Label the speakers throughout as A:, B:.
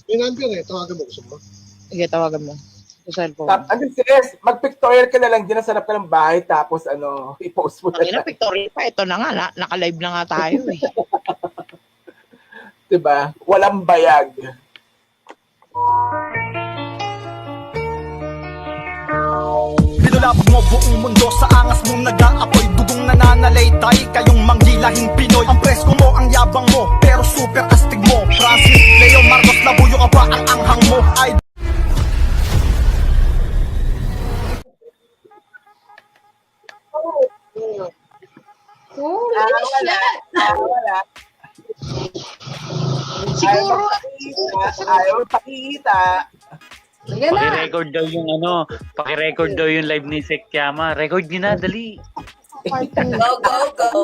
A: Yung number eh, tawagan mo, gusto mo?
B: Sige, tawagan mo. Sa cellphone.
C: Ano sis, mag-pictorial ka na lang dyan, sarap ka ng bahay, tapos i-post mo na
B: Ang ina,
C: lang.
B: pictorial pa. Ito na nga, naka-live na nga tayo eh.
C: Diba? Walang bayag.
D: Binulabog mo buong mundo sa angas mong nag-aapoy. Dugong nananalaytay, kayong manggilahing Pinoy. Ang presko mo, ang yabang mo, pero super astig mo. Francis, Leo, Marcos, Labuyo ka pa ang anghang mo. Ay
C: Wala.
B: Siguro,
C: Ayaw pakita.
E: Sige na.
F: Paki-record daw yung live ni Sek Yama. Record niyo na, dali.
E: Go, go, go.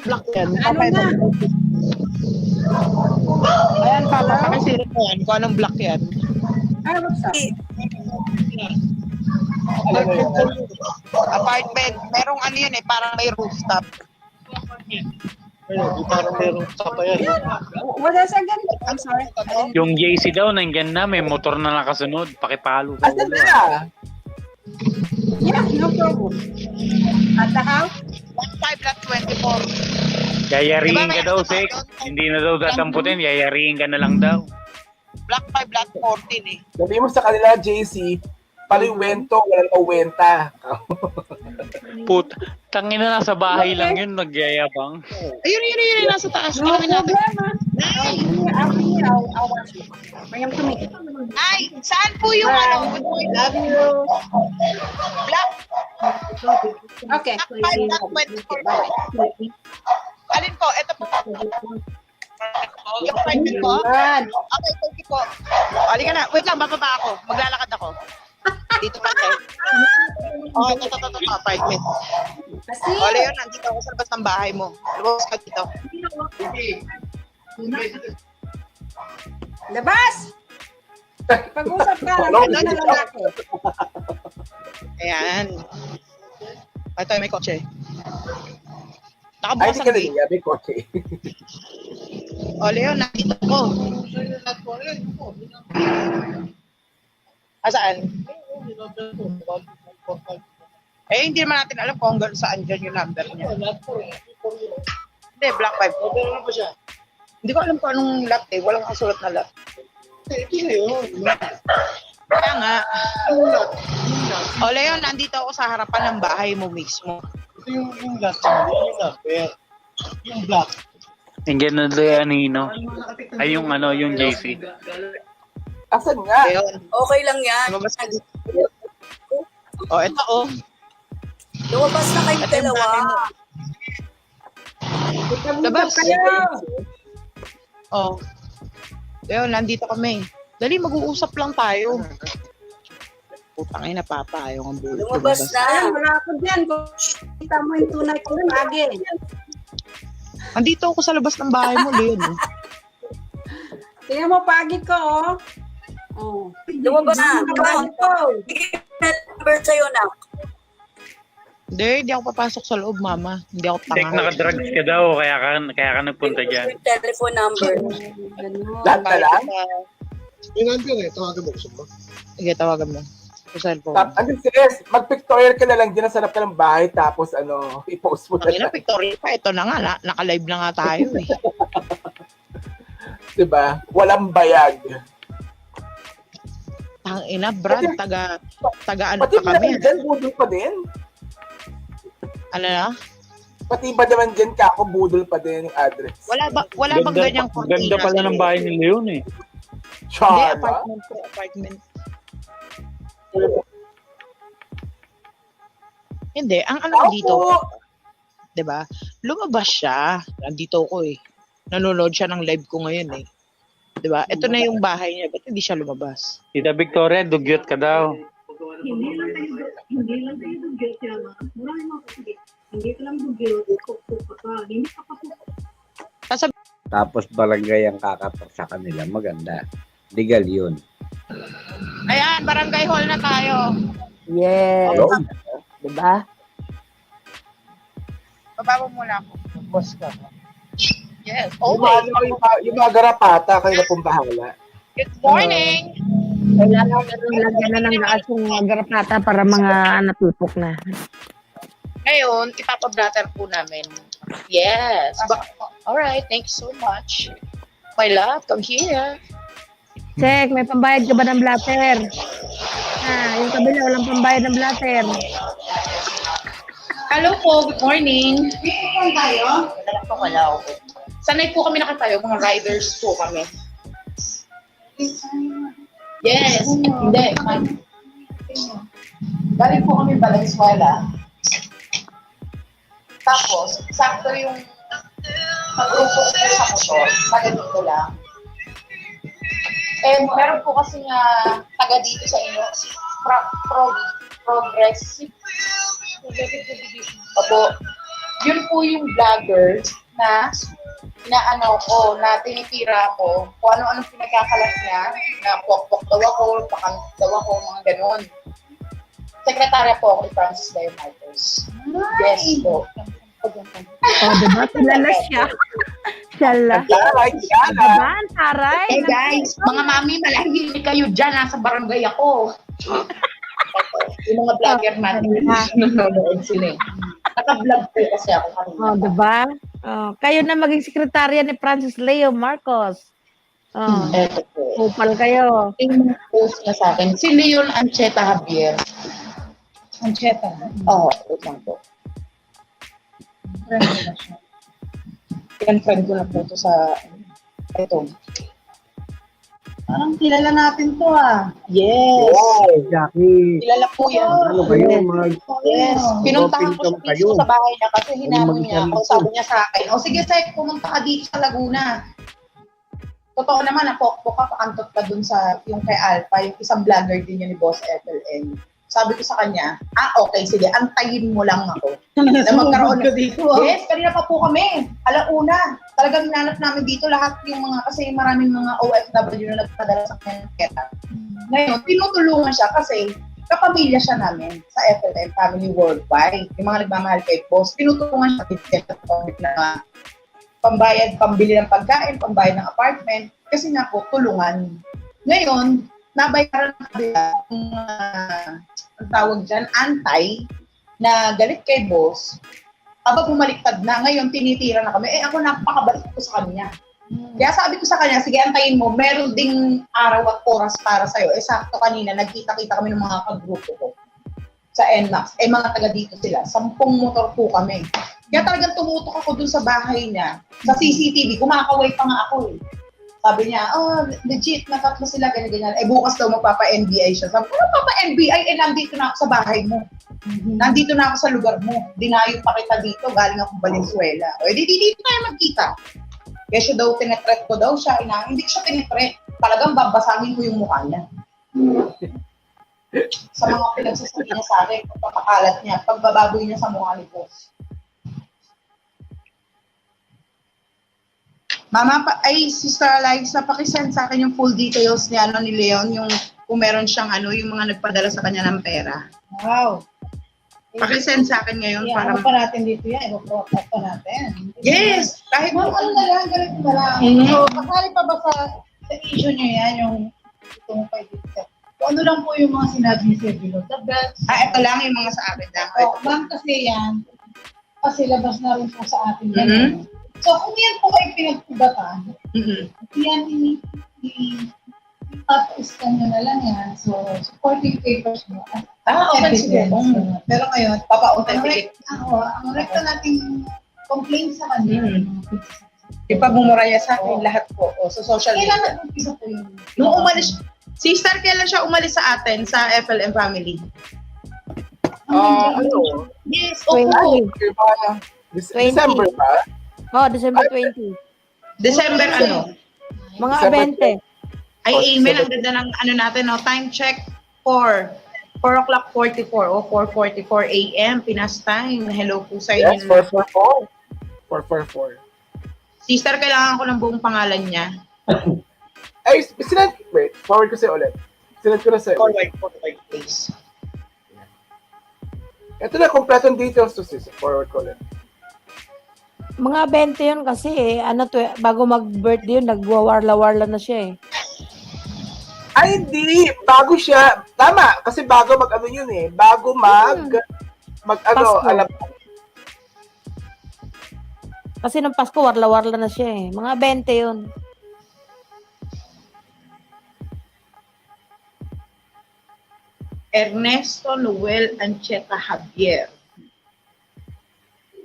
B: black yan.
E: Ano na?
B: Ayan, Papa, pakisirin mo yan. Kung anong black yan.
E: Ay, what's up?
B: Apartment. Merong ano yun eh, parang may rooftop.
A: Ayun, di parang merong sapa yan.
E: Wala sa ganito. I'm sorry.
F: Yung JC daw, nandyan na. May motor na nakasunod. Pakipalo ka
C: Asan
F: ulo.
C: na?
E: Yeah, no problem. At the house?
B: 15 lot 24.
F: Yayariin
B: Diba,
F: ka daw,
B: may-
F: Sek. Hindi na daw datamputin. Yayariin ka na lang daw.
B: Black 5 lot 14 eh.
C: Sabi mo sa kanila, JC, paliwento, walang awenta.
F: Put, tangin na nasa bahay lang yun, nagyayabang.
B: Ayun, nasa taas.
E: No
B: Alamin natin.
E: problem. After here, I'll watch it. Bring him to me.
B: Ay, saan po yung ano?
E: Love you.
B: Black
E: Okay.
B: 5 lot 24. Alin po? Ito po. Yung apartment ko?
E: Good.
B: Okay, thank you po. Halika na. Wait lang, bababa ako. Maglalakad ako. Dito pa tayo. Oh, ito, apartment.
E: Kasi,
B: O, Leon, nandito ako sa labas ng bahay mo. Labas ka dito.
E: labas! Pag-usap ka, lang na lalaki.
B: Ayan. Ito, may kotse.
C: Ay,
B: Nakabukas
C: di
B: ang
C: ka
B: gate.
C: naliya, may kotse.
B: O, Leon, nandito ako. Saan? Eh, hindi naman natin alam kung hanggang saan dyan yung number niya. Hindi, black 5. Hindi ko alam kung anong lot eh. Walang kasulat na lot.
A: Ito na yun.
B: Kaya nga.
A: Yung lot.
B: O, Leon, nandito ako sa harapan ng bahay mo mismo.
A: Ito yung lot. Yung number. Yung black.
F: Nandiyan na doon yan, Nino. Ay, yung JC.
C: Asan nga?
B: Leon,
E: Okay lang yan.
B: lumabas ka dito. O, ito oh.
E: Lumabas na kayong
B: Ito yung
E: dalawa.
B: bahay mo. Labas. O. Leon, nandito kami. Dali, mag-uusap lang tayo. Putang ina, Papa. Ayaw ang bulo.
E: Lumabas na. Ayan, wala ako dyan. Kita mo yung tunay ko lagi.
B: Nandito ako sa labas ng bahay mo, Leon.
E: Tingnan mo, pagi ko, oh. Oh. Lumabas na. Pagi ko. Number sa'yo na.
B: Hindi ako papasok sa loob, Mama. Hindi ako
F: Sek,
B: tanga.
F: nakadrugs ka daw. Kaya ka nagpunta dyan.
E: Yung telephone number.
C: Lahat na lang?
A: Yung number eh, tawagan mo, gusto mo?
B: Sige, tawagan mo. Sa cellphone.
C: Ano sis, mag-pictorial ka na lang dyan, sarap ka ng bahay, tapos i-post mo
B: Ang ina,
C: na lang.
B: pictorial pa. Ito na nga. Naka-live na nga tayo eh.
C: Diba? Walang bayag.
B: Ang ina, Brad. Taga ano
C: Pati
B: pa
C: ba
B: kami.
C: naman dyan, budol pa din?
B: Ano na?
C: Pati ba naman dyan ka ako, budol pa din yung address?
B: Wala bang ganyang cortina?
F: Ganda pala ng bahay ni Leon eh.
B: Hindi,
C: Chara?
B: apartment po. Apartment. Hindi, ang ano dito,
C: Ako,
B: 'di ba? Lumabas siya. Nandito ko eh. Nanonood siya ng live ko ngayon eh. 'Di ba? Ito na yung bahay niya. Ba't hindi siya lumabas?
F: Tita Victoria, dugyot ka daw.
G: Hindi lang tayo dugyot yan. Marami mga kapatid. Hindi ka lang dugyot. Kukuk ka pa. Hindi ka pa
B: Sasabi,
H: Tapos barangay ang kakatok sa kanila. Maganda. Legal yun.
B: ayan, barangay hall na tayo.
I: Yes.
H: Hello?
I: Diba?
B: Bababa muna ako.
A: Boss ka.
B: Yes.
C: yung
B: Okay.
C: mga garapata, kayo na pong bahala.
B: Good morning!
I: Kailangan na lagyan na ng gaas yung garapata para mga natupok na.
B: Ngayon, ipapablatter po namin. Yes. Alright, thank you so much. My love, come here.
I: Check, may pambayad ka ba ng blatter? Yung kabila, walang pambayad ng blatter.
B: Hello po, good morning. Saan tayo? Wala ako. Sanay po kami nakatayo, mga riders po kami. Yes, hindi. Galing po kami Valenzuela. Tapos, sakto yung mag-grupo ko sa motor, taga dito lang. Eh, meron po kasi nga taga dito sa inyo, progressive. Opo. Yun po yung vlogger na tinitira ko kung ano-anong pinagkakalat niya, na pok-pok daw ako, pakant daw ako, mga ganon. Sekretarya po ako ni Francis Leo Marcos. Yes po.
I: Diba? Kilala siya. Shala. Diba? Taray.
B: Hey guys, mga mami, malahimik kayo dyan. Nasa barangay ako. Yung mga vlogger natin, nanonood sila. Naka-vlog po kasi ako kanina.
I: Diba? Kayo na maging sekretarya ni Francis Leo Marcos.
B: Eto po.
I: Upal kayo.
B: Yung mga post niya sa akin, si Leon Ancheta Javier.
G: Ancheta.
B: Oo, utang po. Friend ko na po ito sa ito.
G: Parang kilala natin to
B: Yes.
H: Wow, Jackie.
B: Kilala po yan.
H: Ano kayo, mag...
B: Yes. Pinuntahan ko
H: Open
B: siya
H: cam kayo.
B: mismo sa bahay niya kasi hinamon niya ako.
H: mag-isang
B: Sabi niya sa akin, o sige, Sek, pumunta ka dito sa Laguna. Totoo naman, napokpok ka, pakantot ka dun sa yung kay Alpha, yung isang vlogger din yun ni Boss FLN. Sabi ko sa kanya, okay, sige, antayin mo lang ako. Na magkaroon
G: ka dito.
B: Yes, kanina pa po kami. Alauna. Talagang hinanap namin dito lahat yung mga, kasi maraming mga OFW na nagpadala sa kanya ng pera. Ngayon, tinutulungan siya kasi kapamilya siya namin sa FLM Family Worldwide. Yung mga nagmamahal kay Boss, tinutulungan siya na pambayad, pambili ng pagkain, pambayad ng apartment. Kasi nga po, tulungan. Ngayon, nabayaran ng kabila ang tawag dyan, antay, na galit kay Boss. Aba, bumaliktad na. Ngayon, tinitira na kami. Ako napakabalik ko sa kanya. Kaya sabi ko sa kanya, sige, antayin mo, meron ding araw at oras para sa'yo. Sakto kanina, nagkita-kita kami ng mga kagrupo ko sa NMAX. Mga taga dito sila. 10 motor po kami. Kaya talagang tumutok ako dun sa bahay niya. Sa CCTV, kumakaway pa nga ako eh. Sabi niya, legit, natatlo sila, ganyan-ganyan. Bukas daw magpapa-NBI siya. Sabi ko, magpapa-NBI? Nandito na ako sa bahay mo. Nandito na ako sa lugar mo. Dinayo pa kita dito, galing ako Valenzuela. O, dito tayo magkita. Kaya siya daw, tinetret ko daw siya. Hindi siya tinetret. Talagang babasagin ko yung mukha niya. Sa mga pinagsasabi niya sa akin, pagpapakalat niya, pagbababoy niya sa mukha ni Boss. Sister Eliza, pakisend sa akin yung full details ni Leon, yung kung meron siyang yung mga nagpadala sa kanya ng pera.
G: Wow.
B: Pakisend sa akin ngayon para...
G: Ano pa natin dito yan? Ipo-protect pa natin.
B: Yes! Kahit
G: Ma'am, ano na lang, ganito na lang. So, pasali pa ba sa issue niyo yan, yung itong kay Dixon? Kung ano lang po yung mga sinabi ni Sir Bilo.
B: ito lang yung mga sa akin lang.
G: Ma'am, kasi yan, kasi labas na rin po sa atin yan. So, kung yan po ay pinagpubatan, yan i-up-scan nyo na lang yan. So, supporting papers mo.
B: Okay, sige.
G: Pero ngayon,
B: Papa-authenticate.
G: ang rekta nating complaint sa kanya.
B: Ipagmumura niya sa akin lahat po. Sa social media.
G: Kailan nag-umpisa po yung...
B: Nung umalis, Sister, kailan siya umalis sa atin, sa FLM family? Yes, opo.
C: December ba?
I: December 20.
B: December
I: Mga
C: December
I: 20.
B: Ay, amen. Ang ganda ng natin, Time check 4:44 o 4:44 a.m. Pinas time. Hello po sa inyo.
C: Yes, 444.
B: Sister, kailangan ko ng buong pangalan niya.
C: Ay, wait, forward ko sa'yo ulit. Sinend ko na sa'yo.
B: Forward, please.
C: Ito na, kompletong details to sis. Forward ko ulit.
I: Mga 20 yun kasi bago mag-birthday yun, nagwawarla-warla na siya eh.
C: Ay, hindi. Bago siya. Tama. Kasi bago mag-ano yun eh. Bago mag-ano,
I: Pasko.
C: alam.
I: Kasi nung Pasko, warla-warla na siya eh. Mga 20 yun.
B: Ernesto Noel Ancheta Javier.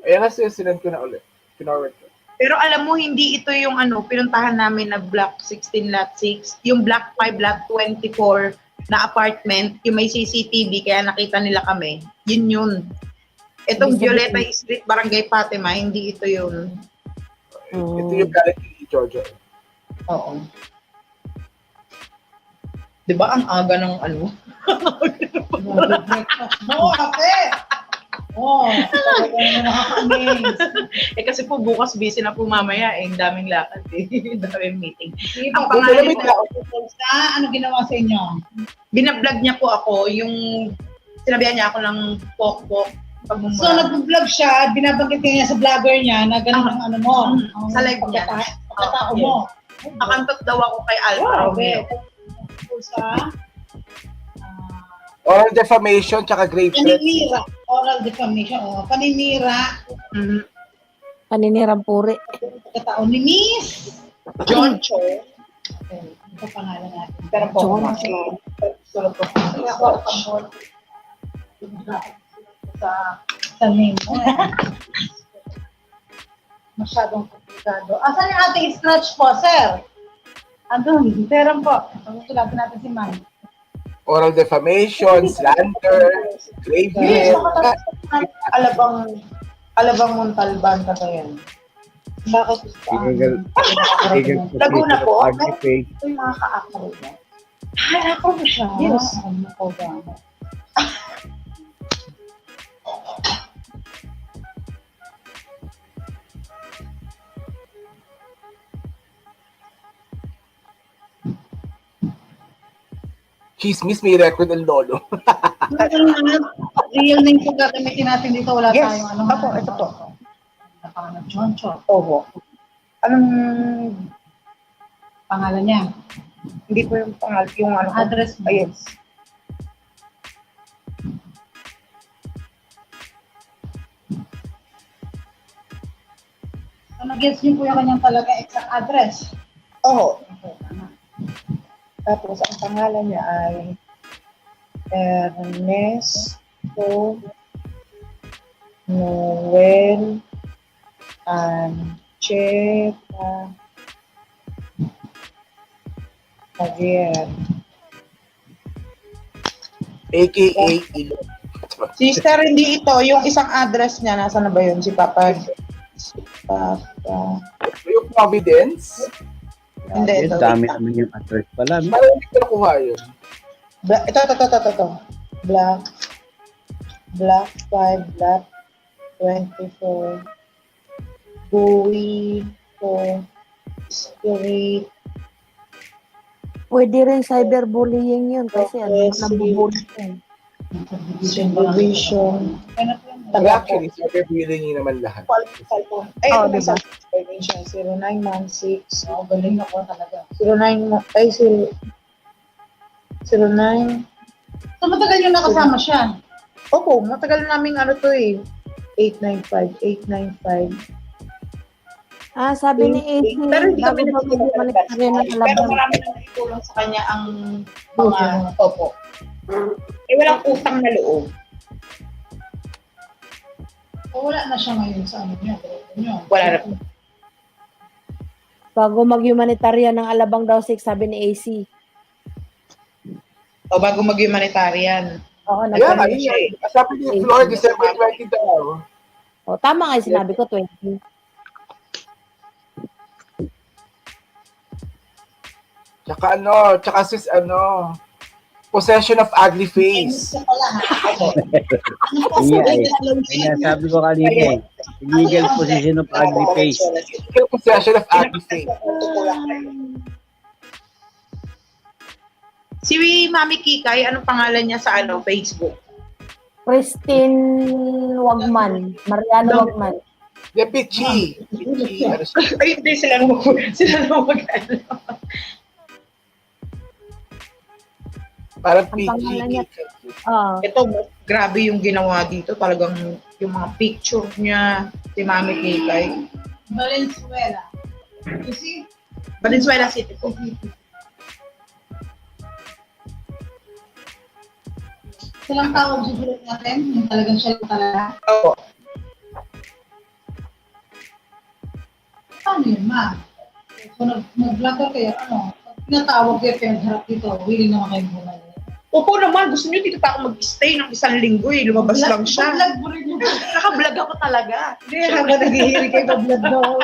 C: Ayan na sinend ko na ulit. Pinorward ko.
B: Pero alam mo, hindi ito yung pinuntahan namin na Block 16 Lot 6. Yung Block 5 Lot 24 na apartment, yung may CCTV, kaya nakita nila kami. Yun. Itong Violeta Street, Barangay Fatima, hindi ito yun.
C: Ito yung galing ni Jojo.
B: Oo. Diba ang aga ng
G: Oo, ate! Oo, talagang nakaka-amaze.
B: kasi po bukas busy na po mamaya ang daming lakad daming meeting.
G: Sige
B: Ang
G: po,
B: pangalan
C: wait
B: po,
G: ano ginawa sa inyo?
B: binablog niya po ako, yung sinabihan niya ako ng pok-pok
G: So,
B: pagmumura.
G: nag-vlog siya, binabanggit niya sa vlogger niya na ganun ang ano mo. ang
B: Sa live niya.
G: pagkatao mo.
B: Kakantot daw ako kay Alpha Romeo.
G: Sa
C: Oral defamation tsaka grave threats.
G: paninira, oral defamation, paninira,
B: Mhm.
I: Paninirang puri.
G: pagkatao ni Miss.
B: John Cho.
G: Ito pangalan natin.
B: Pero po,
G: Sulot ko. Sa name mo. Masyadong komplikado. Asan yung ating scratch po, sir? Andun, meron po. Pagkulatin natin si Ma'am.
C: Oral defamation, slander, grave
B: Yes,
C: threats.
B: Alabang Montalban ka yan. Bakit?
H: Legal
B: Laguna po?
H: Page.
B: Ito yung mga ka-acro niya. Ay, ako ba siya?
G: Yes. Ano ko ba?
C: Chismis, may record ang lolo.
G: Real name po gagamitin natin dito. Wala
B: Yes.
G: tayong ano.
B: Ako, ito po.
G: Napangalan John Cho.
B: Oho. Anong,
G: Pangalan niya.
B: hindi po yung pangal, yung ano ko.
G: Address mo.
B: Ayun.
G: So, nag-guess niyo po yung kanyang talaga exact address.
B: Oho.
G: Okay, tama.
B: Tapos, ang pangalan niya ay Ernesto Noel Ancheta Javier.
C: AKA Ilo.
B: Sister, hindi ito. Yung isang address niya, nasa na ba yun? Si Papa.
C: Yung Providence,
B: Hindi, ito.
H: Dami naman yung address pala.
C: parang hindi ko nakuha yun.
B: Ito. Black 5, Black 24. Bowie ko Street.
I: Pwede rin cyberbullying yun kasi ano, nabubully yun.
B: Subdivision.
G: Ano po yun?
C: Pero actually, cyberbullying naman lahat.
B: Ay,
I: Oh,
B: ito may
I: diba?
B: subdivision. 0916.
G: Oh, galing ako talaga.
B: 09.
G: So, matagal yung nakasama siya.
B: Opo, matagal naming ano to eh. 895.
I: Sabi ni AC,
B: Pero hindi kami
I: bago
B: nagtutulungan
I: bumalik rin ng
B: Pero
I: alabang.
B: marami na naitulong sa kanya ang mga opo. Walang utang na loob.
G: So, wala na siya ngayon sa ano niya.
B: Wala na po.
I: Bago mag-humanitarian ng alabang daw 6, sabi ni AC.
B: O bago mag-humanitarian.
I: Oo,
C: Ayan,
I: nagsabi
C: ayun
I: siya.
C: nga. Sabi ni Flor, December 20 daw.
I: O, tama nga yung sinabi ko, 20.
C: Tsaka sis, possession of ugly face.
H: Kaya sabi ko kanina illegal possession of ugly face.
C: Possession of ugly face.
B: Si Mami Kikay, anong pangalan niya sa Facebook?
I: Christine Wagman. Mariano Wagman.
C: The Pichi.
B: Ay, hindi sila na mag-alam.
C: Parang
I: Ang pangalan niya.
C: PG.
B: Ito, grabe yung ginawa dito. Talagang yung mga picture niya, si Mami Kikay.
G: Valenzuela. You see?
B: Valenzuela City po.
G: Silang tawag susulat natin, yung talagang siya lang talaga.
B: Oo.
G: Paano yun, ma? So, nag-vlogger kayo, ano? Pag tinatawag kayo, pinagharap dito, willing naman kayo bumalik.
B: Opo naman, gusto niyo dito pa ako mag-stay ng 1 linggo eh. Lumabas lang siya.
G: Vlog mo rin yun.
B: Naka-vlog ako talaga.
G: Hindi, habang naghihilig kayo pa-vlog daw.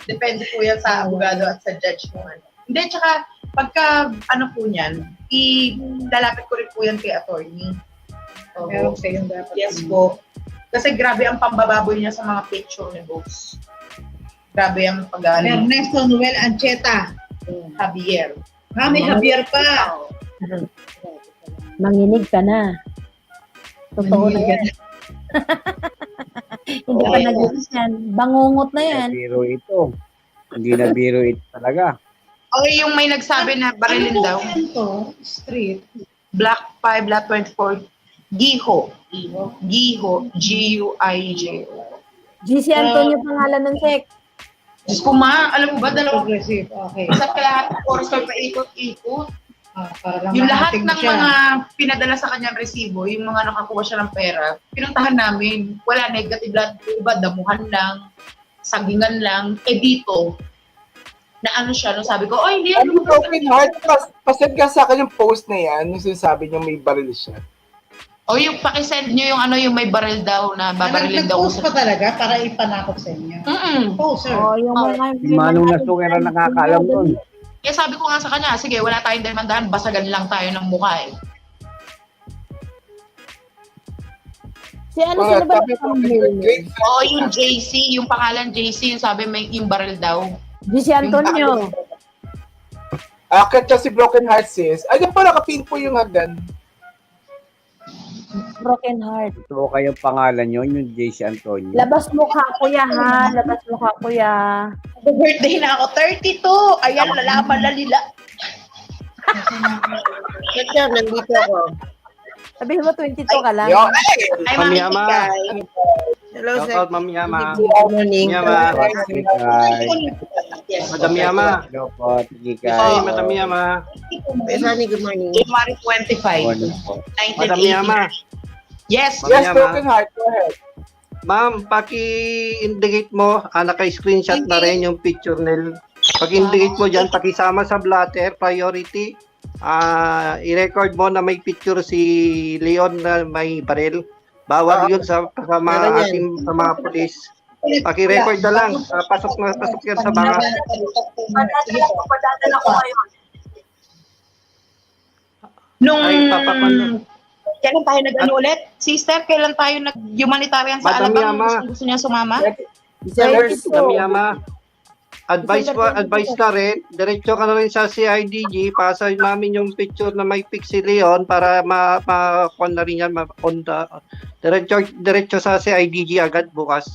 B: Depende po yan sa abogado at sa judge mo. Hindi, tsaka pagka ano po niyan, ilalapit ko rin po yan kay attorney. So,
G: Meron kayong dapat.
B: yes po. Kasi grabe ang pambababoy niya sa mga picture ni Boss. Grabe ang pag-aano.
G: Ernesto Noel Ancheta.
B: Javier.
G: Ha, may Javier pa.
I: Manginig ka na. Totoo na yan. Hindi ka nag-iis yan. Bangungot na yan.
H: Biro ito. Hindi na biro ito talaga.
B: Okay, yung may nagsabi na barilin daw.
G: Ano po yan to? Street.
B: Black 5, Black 24, Giho. Giho. G-U-I-J.
I: GC Antonio pangalan ng sek.
B: Diyos ko ma, alam mo ba, dalawang
G: Progressive. Okay.
B: isa kaya oras ko paikot-ikot.
G: Para lang
B: Yung lahat
G: makating
B: ng
G: siya.
B: mga pinadala sa kanyang resibo, yung mga nakakuha siya ng pera, pinuntahan namin. Wala, negative lahat. Iba, damuhan lang, sagingan lang. Eh dito, na ano siya, nung sabi ko, oh, hindi yan.
C: Ano broken heart? Pasend ka sa akin yung post na yan, yung sinasabi niyo may baril siya.
B: O yung pakisend nyo yung ano, yung may baril daw na babarilin daw.
G: Nag-post pa talaga para ipanakot sa inyo. Oh, sir.
I: Oh, yung mga...
H: Manong nasuker ang nakakaalam nun.
B: Kaya sabi ko nga sa kanya, sige, wala tayong demandahan, basagan lang tayo ng mukha eh.
I: Si ano sila ba?
B: Oo, yung JC, yung pangalan JC, yung sabi may yung baril daw.
I: GC Antonio.
C: Akit siya si Broken Heart sis. Ayun pa, nakapin po yung hagdan.
I: Broken Heart.
H: Totoo kayong pangalan nyo, yung JC Antonio.
I: Labas mukha kuya ha. Labas mukha kuya.
B: Birthday na ako, 32! Ayan, lalaman na nila.
E: Sir, nandito ako.
I: Sabihin mo 22 ka lang.
C: Yo,
B: Ay, Mami
J: Mami Ama.
B: Kikay.
E: Hello, sir.
J: Shoutout, Mami Yama.
E: Good morning.
J: Yama.
B: Yes.
J: Madam Yama.
H: Hello po,
J: Hi,
H: Tigikay.
J: Madam Yama.
E: Sunny, good morning.
B: January 25,
H: Morning po.
J: Madam Yama.
B: 1980. Yes.
J: Mami
C: yes,
J: Yama.
C: Broken Heart, go ahead.
J: Ma'am, paki-indicate mo, naka-screenshot na rin yung picture nil. Pag-indicate mo dyan, pakisama sa blatter, priority. I-record mo na may picture si Leon na may baril. Bawal yun sa mga ating sa mga pulis. Paki-record na lang. Pasok yan sa mga.
E: Padadala ko ngayon.
B: Nung,
J: Ay, papapano.
B: kailan tayo nag-ano ulit? Sister, kailan tayo nag-humanitarian sa
J: Madam
B: Alabang?
J: Yama.
B: Gusto niya sumama?
J: Madam Yama. Advice na rin, diretso ka na rin sa CIDG, pasa namin yung picture na may pic si Leon para ma-on na rin yan, diretso sa CIDG agad bukas.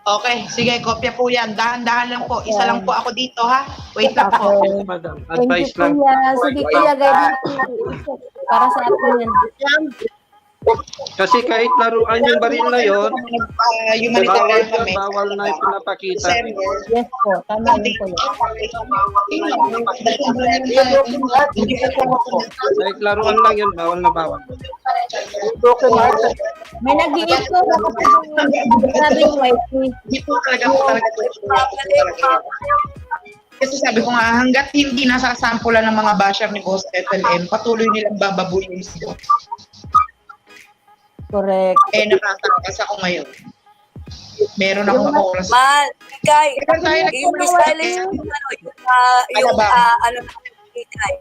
B: Okay, sige, kopya po yan. Dahan-dahan lang po. Isa lang po ako dito, ha? Wait lang po.
I: Okay.
J: Madam,
I: Thank
J: advice
I: you
J: lang.
I: kuya. Sige kuya, guide para sa atin yan.
J: Kasi kahit laruan yung baril na yon,
B: Humanitarian kami.
J: bawal na ipinapakita.
B: December.
I: Yes po, tama yun kuya.
J: Kahit laruan lang yun, bawal na bawal.
C: Broken Heart,
I: May nag-iit ko. Sabi ko, Whitey.
B: Hindi po talaga. Kasi sabi ko nga, hanggat hindi nasasampulan ng mga basher ni Boss FLM, patuloy nilang bababuyin sila.
I: Correct.
B: Eh, nakatakas ako ngayon. Meron akong oras.
E: Man, Kay,
B: Meron tayo
E: yung silence Kay.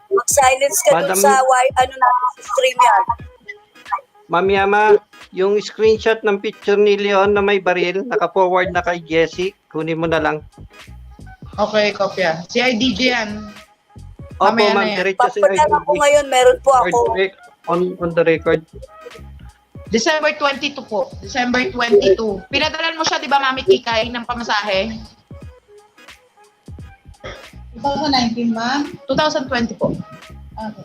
E: Mag-silence ka dun
J: Madam-
E: sa stream yan.
J: Ma'am Yama, yung screenshot ng picture ni Leon na may baril, naka-forward na kay Jessie, kunin mo na lang.
B: Okay, kopya. Si IDJ yan.
J: Opo,
B: Mamaya na
J: ma'am,
B: yan.
J: diretso sa
E: Papadala ko ngayon, meron po ako.
J: on the record.
B: December 22 po. December 22. Pinadalan mo siya, di ba, Mami Kikay, ng pamasahe?
G: 2019, ma'am?
B: 2020 po.
G: Okay.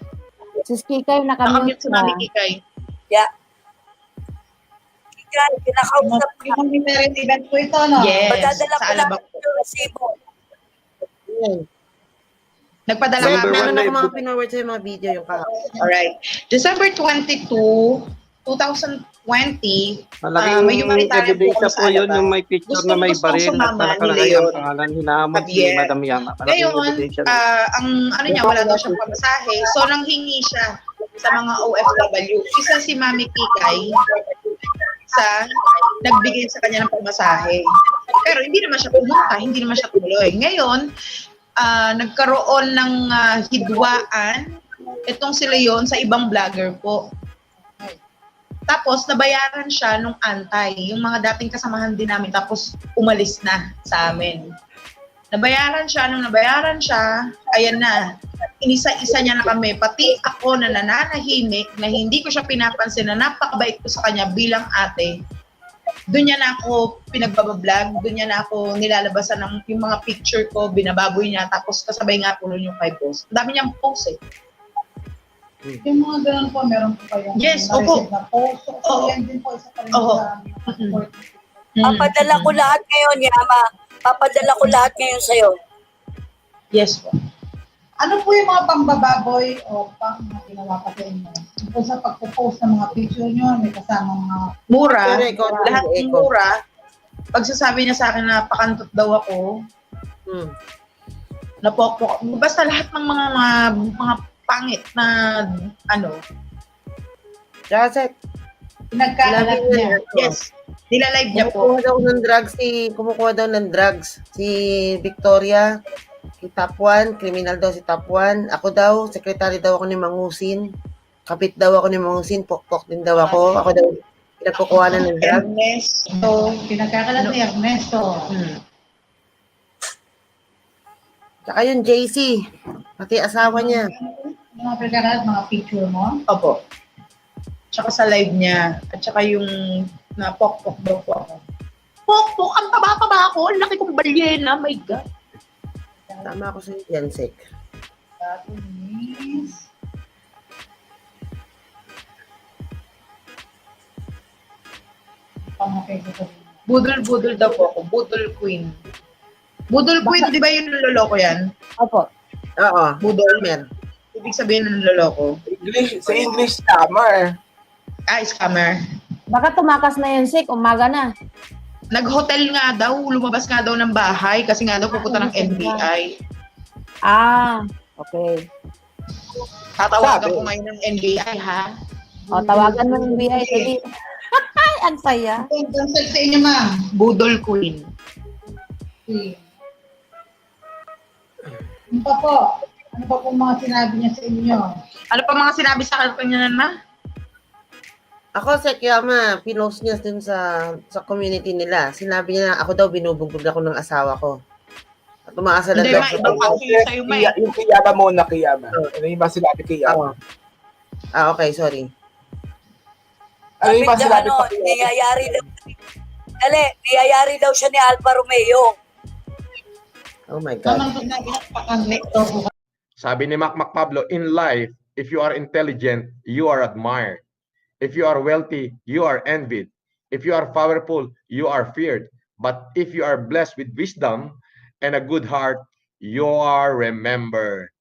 I: Sis Kikay, nakamute
B: Nakamute si Mami
I: ka.
B: Kikay.
E: Yeah. Kaya, kinakausap ka.
G: Yung parent event po ito, no?
B: Yes,
E: Padadala
B: sa
E: ko lang
B: Alabang po.
E: yung resibo.
B: Nagpadala
J: Number
B: kami.
J: one
K: Meron
J: na
K: ako mga pinorward sa'yo mga video yung kahapon.
B: Alright. December 22, 2020,
J: Malaking
B: may humanitarian po
J: ebidensya
B: kami
J: po
B: sa
J: yun,
B: Alabang.
J: yung may picture na may
B: Gustong-gustong
J: baril at
B: sumama ni
J: nakalagay ang
B: Leon
J: pangalan, hinamon si
B: Javier.
J: Madam Yama. Malaking
B: Ngayon,
J: ebidensya na.
B: ang ano niya, wala daw siyang pamasahe. So, nanghingi siya sa mga OFW. Isa si Mami Kikay sa nagbigay sa kanya ng pamasahe. Pero hindi naman siya pumunta, hindi naman siya tumuloy. Ngayon, nagkaroon ng hidwaan itong si Leon sa ibang vlogger po. Tapos, nabayaran siya nung antay. Yung mga dating kasamahan din namin, tapos umalis na sa amin. Nabayaran siya, ayan na, inisa-isa niya na kami. Pati ako na nananahimik, na hindi ko siya pinapansin, na napakabait ko sa kanya bilang ate. Doon niya na ako pinagbabablog, doon niya na ako nilalabasan ng yung mga picture ko, binababoy niya, tapos kasabay nga po yung 5 posts. Ang dami niyang post eh.
G: Yung mga ganun po, meron po kayong
B: Yes,
G: na-receive
B: opo.
G: na post. So,
B: Oo.
G: yan din po, isa pa rin
B: Oo.
G: sa support.
E: Papadala ko lahat ngayon, Yama. Papadala ko lahat ngayon sa'yo.
B: Yes po.
G: Ano po yung mga pambababoy o pang mga ginawa pa sa inyo? Tungkol sa pagpo-post ng mga picture nyo, may kasama mga
B: Mura,
K: Correct, correct.
B: lahat ng
K: Echo.
B: mura. Pagsasabi niya sa akin na pakantot daw ako, napokpok. Basta lahat ng mga pangit na ano.
K: Joseph,
G: pinagkakalat niya.
B: Yes. Nilalive niya po.
K: kumukuha daw ng drugs si Victoria, si Top 1, criminal daw si Top 1. Ako daw, secretary daw ako ni Mangusin. Kapit daw ako ni Mangusin, pokpok din daw ako. Ako daw, pinagkukuha ng drugs.
B: Ernesto.
G: Pinagkakalat ni Ernesto.
K: Tsaka yung JC, pati asawa niya.
G: Yung mga pinagkakalat, mga picture mo.
B: Opo. Tsaka sa live niya. At tsaka yung na pokpok daw po ako. Pokpok! Ang taba-taba ako! Ang laki kong balyena! My God!
K: Tama ako sa Yansek.
G: Miss.
B: Budol-budol daw po ako. Budol Queen. Budol Queen, di ba yung niloloko yan?
I: Opo.
K: Oo.
B: Budol.
K: Mer.
B: Ibig sabihin ng niloloko.
C: Sa English, scammer.
B: Scammer.
I: Baka tumakas na yun, Sik. Umaga na.
B: Nag-hotel nga daw, lumabas nga daw ng bahay kasi nga daw pupunta ng NBI.
I: Okay.
B: Tatawagan ko ngayon ng NBI, ha?
I: O, tawagan mo yung BI. Sabi. Ay, ang saya.
G: Ang concept sa inyo, ma'am.
B: Budol Queen.
G: Ano pa po? Ano pa po mga sinabi niya sa inyo?
B: Ano pa mga sinabi sa kanya na?
K: Ako, Sek Yama, pinost niya dun sa community nila. Sinabi niya na ako daw binubugbog ako ng asawa ko. At umaasa lang
B: Hindi,
K: daw
B: ma,
K: sa
B: ibang kasi yung sa'yo, ma.
C: Yung Kiyama muna, Kiyama. Ano yung ba sinabi Kiyama?
K: Okay, sorry.
C: Ano yung ba
E: Sabi
C: sinabi
E: niya,
C: pa Kiyama?
E: niyayari daw. Dali, niyayari daw siya ni Alfa Romeo.
K: Oh my God.
L: Sabi ni Mac Pablo, in life, if you are intelligent, you are admired. If you are wealthy, you are envied. If you are powerful, you are feared. But if you are blessed with wisdom and a good heart, you are remembered.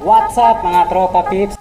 M: What's up mga tropa pips?